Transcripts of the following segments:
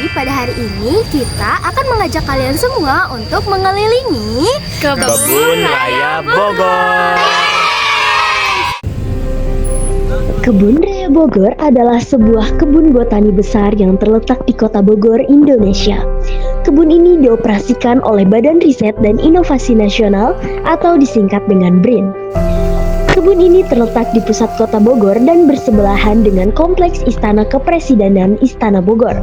Jadi pada hari ini kita akan mengajak kalian semua untuk mengelilingi Kebun Raya Bogor. Kebun Raya Bogor adalah sebuah kebun botani besar yang terletak di Kota Bogor, Indonesia. Kebun ini dioperasikan oleh Badan Riset dan Inovasi Nasional atau disingkat dengan BRIN. Kebun ini terletak di pusat Kota Bogor dan bersebelahan dengan Kompleks Istana Kepresidenan Istana Bogor.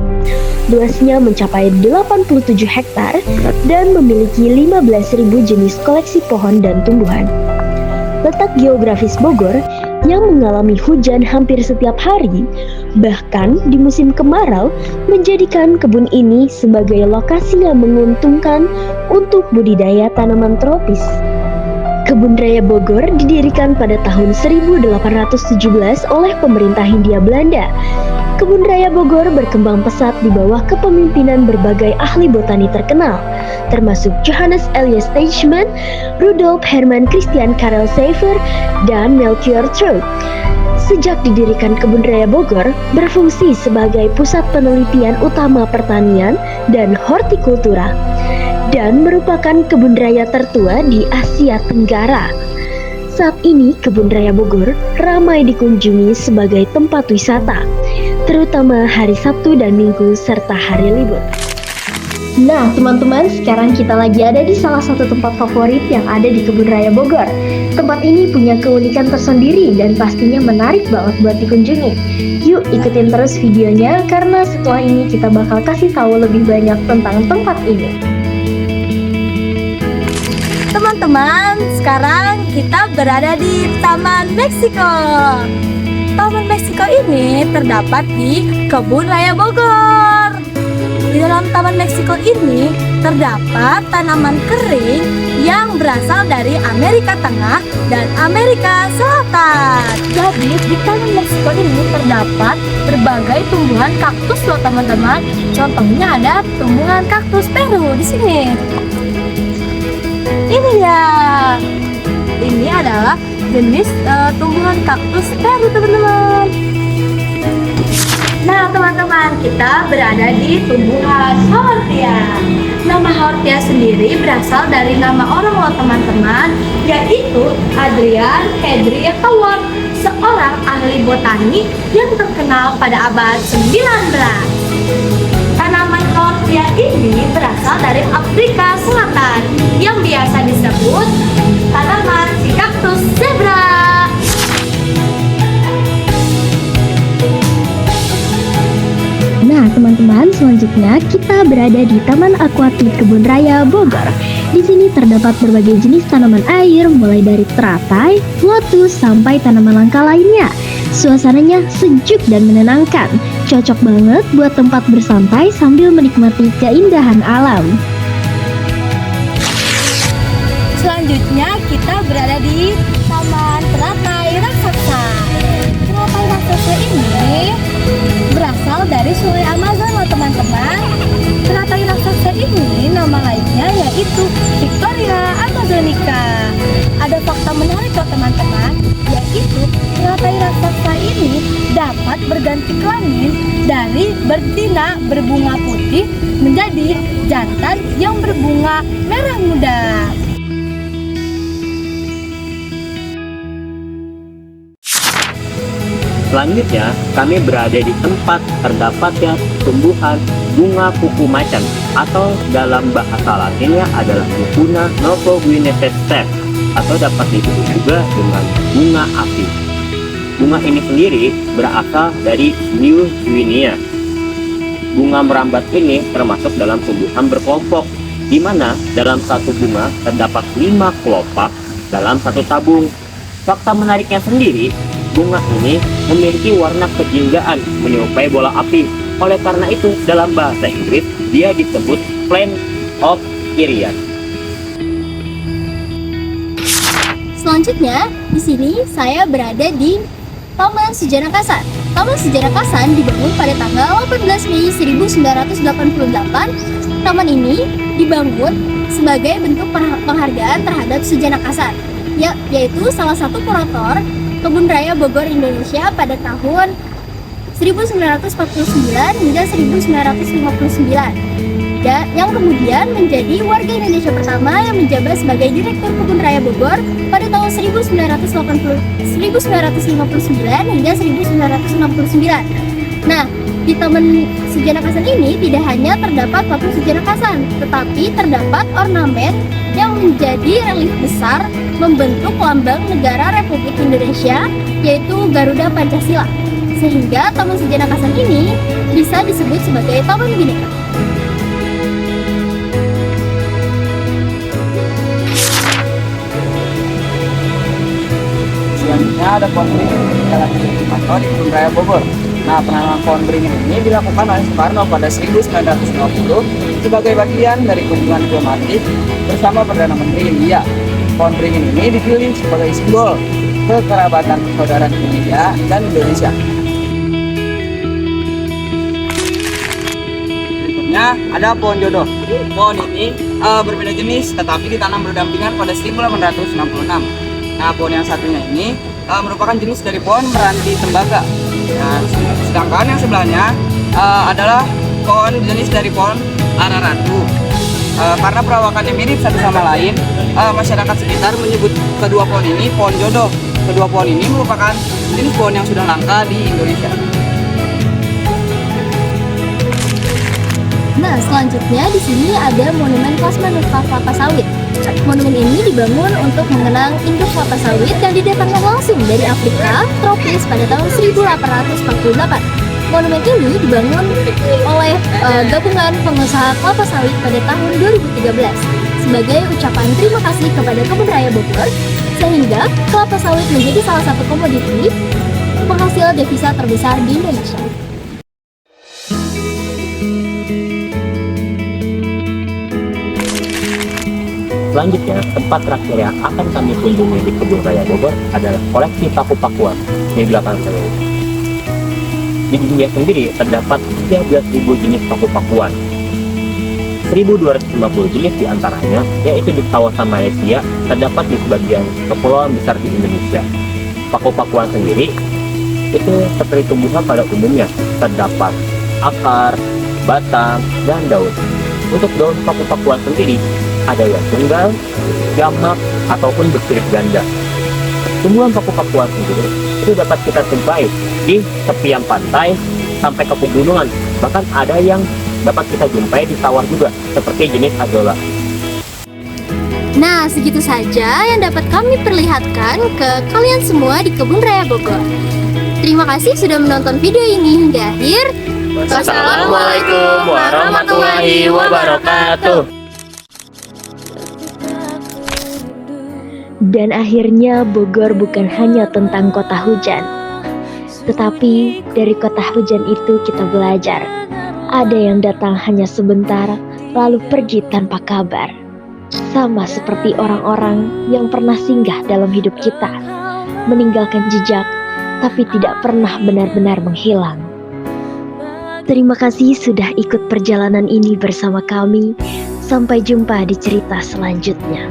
Luasnya mencapai 87 hektar dan memiliki 15.000 jenis koleksi pohon dan tumbuhan. Letak geografis Bogor yang mengalami hujan hampir setiap hari, bahkan di musim kemarau, menjadikan kebun ini sebagai lokasi yang menguntungkan untuk budidaya tanaman tropis. Kebun Raya Bogor didirikan pada tahun 1817 oleh pemerintah Hindia Belanda. Kebun Raya Bogor berkembang pesat di bawah kepemimpinan berbagai ahli botani terkenal, termasuk Johannes Elias Teichmann, Rudolf Hermann Christian Karel Schaefer, dan Melchior True. Sejak didirikan Kebun Raya Bogor, berfungsi sebagai pusat penelitian utama pertanian dan hortikultura, dan merupakan kebun raya tertua di Asia Tenggara. Saat ini, Kebun Raya Bogor ramai dikunjungi sebagai tempat wisata, terutama hari Sabtu dan Minggu serta hari libur. Nah, teman-teman, sekarang kita lagi ada di salah satu tempat favorit yang ada di Kebun Raya Bogor. Tempat ini punya keunikan tersendiri dan pastinya menarik banget buat dikunjungi. Yuk ikutin terus videonya karena setelah ini kita bakal kasih tahu lebih banyak tentang tempat ini. Teman-teman, sekarang kita berada di Taman Meksiko. Taman Meksiko ini terdapat di Kebun Raya Bogor. Di dalam Taman Meksiko ini terdapat tanaman kering yang berasal dari Amerika Tengah dan Amerika Selatan. Jadi di Taman Meksiko ini terdapat berbagai tumbuhan kaktus loh teman-teman. Contohnya ada tumbuhan kaktus Peru di sini. Ini ya. Ini adalah jenis tumbuhan kaktus Peru teman-teman. Nah teman-teman, kita berada di tumbuhan Haworthia. Nama Haworthia sendiri berasal dari nama orang loh teman-teman, yaitu Adrian Henry Howard, seorang ahli botani yang terkenal pada abad 19. Tanaman Haworthia ini berasal dari Afrika Selatan yang biasa disebut tanaman si kaktus zebra. Nah, teman-teman, selanjutnya kita berada di Taman Akuatik Kebun Raya Bogor. Di sini terdapat berbagai jenis tanaman air, mulai dari teratai, lotus, sampai tanaman langka lainnya. Suasananya sejuk dan menenangkan, cocok banget buat tempat bersantai sambil menikmati keindahan alam. Selanjutnya kita berada di Taman Teratai Raksasa. Teratai Raksasa ini berasal dari Sungai Amazon loh teman-teman. Teratai raksasa ini nama lainnya yaitu Victoria Amazonica. Ada fakta menarik loh teman-teman, yaitu teratai raksasa ini dapat berganti kelamin dari betina berbunga putih menjadi jantan yang berbunga merah muda. Selanjutnya, kami berada di tempat terdapatnya tumbuhan bunga kuku macan atau dalam bahasa latinnya adalah Mucuna novoguinensis atau dapat disebut juga dengan bunga api. Bunga ini sendiri berasal dari New Guinea. Bunga merambat ini termasuk dalam tumbuhan berkelompok, di mana dalam satu bunga terdapat 5 kelopak dalam satu tabung. Fakta menariknya sendiri, bunga ini memiliki warna kejinggaan menyerupai bola api. Oleh karena itu, dalam bahasa Inggris dia disebut Plant of Irian. Selanjutnya, di sini saya berada di Taman Sejarah Kasan. Taman Sejarah Kasan dibangun pada tanggal 18 Mei 1988. Taman ini dibangun sebagai bentuk penghargaan terhadap Sujana Kasan, yaitu salah satu kurator Kebun Raya Bogor Indonesia pada tahun 1949 hingga 1959. Dan yang kemudian menjadi warga Indonesia pertama yang menjabat sebagai Direktur Kebun Raya Bogor pada tahun 1959 hingga 1969. Nah, di Taman Sejarah Kasan ini tidak hanya terdapat patung sejarah Kasan, tetapi terdapat ornamen yang menjadi relief besar membentuk lambang negara Republik Indonesia, yaitu Garuda Pancasila. Sehingga Taman Sejarah Kasan ini bisa disebut sebagai Taman Bhinneka. Selanjutnya ada pohon beringin dalam atau di Kebun Raya Bogor. Nah, penanaman pohon beringin ini dilakukan oleh Soekarno pada 1950 sebagai bagian dari kunjungan diplomatik bersama Perdana Menteri India. Pohon beringin ini dipilih sebagai simbol kekerabatan persaudaraan India dan Indonesia. Berikutnya ada pohon jodoh. Pohon ini berbeda jenis tetapi ditanam berdampingan pada 1866. Nah, pohon yang satunya ini merupakan jenis dari pohon meranti tembaga. Nah, sedangkan yang sebelahnya adalah pohon jenis dari pohon ara ratu. Karena perawakannya mirip satu sama lain, masyarakat sekitar menyebut kedua pohon ini pohon jodoh. Kedua pohon ini merupakan jenis pohon yang sudah langka di Indonesia. Nah, selanjutnya di sini ada monumen Plasmanuka kelapa sawit. Monumen ini dibangun untuk mengenang induk kelapa sawit yang didatangkan langsung dari Afrika tropis pada tahun 1848. Monumen ini dibangun oleh gabungan pengusaha kelapa sawit pada tahun 2013 sebagai ucapan terima kasih kepada Kebun Raya Bogor, sehingga kelapa sawit menjadi salah satu komoditi penghasil devisa terbesar di Indonesia. Selanjutnya, tempat terakhir yang akan kami kunjungi di Kebun Raya Bogor adalah koleksi paku-pakuan di belakang saya. Di dunia sendiri terdapat 13.000 jenis paku-pakuan. 1.250 jenis diantaranya, yaitu di kawasan Malaysia, terdapat di sebagian kepulauan besar di Indonesia. Paku-pakuan sendiri itu seperti tumbuhan pada umumnya, terdapat akar, batang, dan daun. Untuk daun paku-pakuan sendiri, ada yang tunggal, jamak, ataupun bersirip ganda. Tumbuhan paku-pakuan sendiri itu dapat kita jumpai di tepian pantai sampai ke pegunungan. Bahkan ada yang dapat kita jumpai di sawah juga, seperti jenis azolla. Nah, segitu saja yang dapat kami perlihatkan ke kalian semua di Kebun Raya Bogor. Terima kasih sudah menonton video ini hingga akhir. Wassalamualaikum warahmatullahi wabarakatuh. Dan akhirnya Bogor bukan hanya tentang kota hujan, tetapi dari kota hujan itu kita belajar. Ada yang datang hanya sebentar, lalu pergi tanpa kabar. Sama seperti orang-orang yang pernah singgah dalam hidup kita, meninggalkan jejak, tapi tidak pernah benar-benar menghilang. Terima kasih sudah ikut perjalanan ini bersama kami. Sampai jumpa di cerita selanjutnya.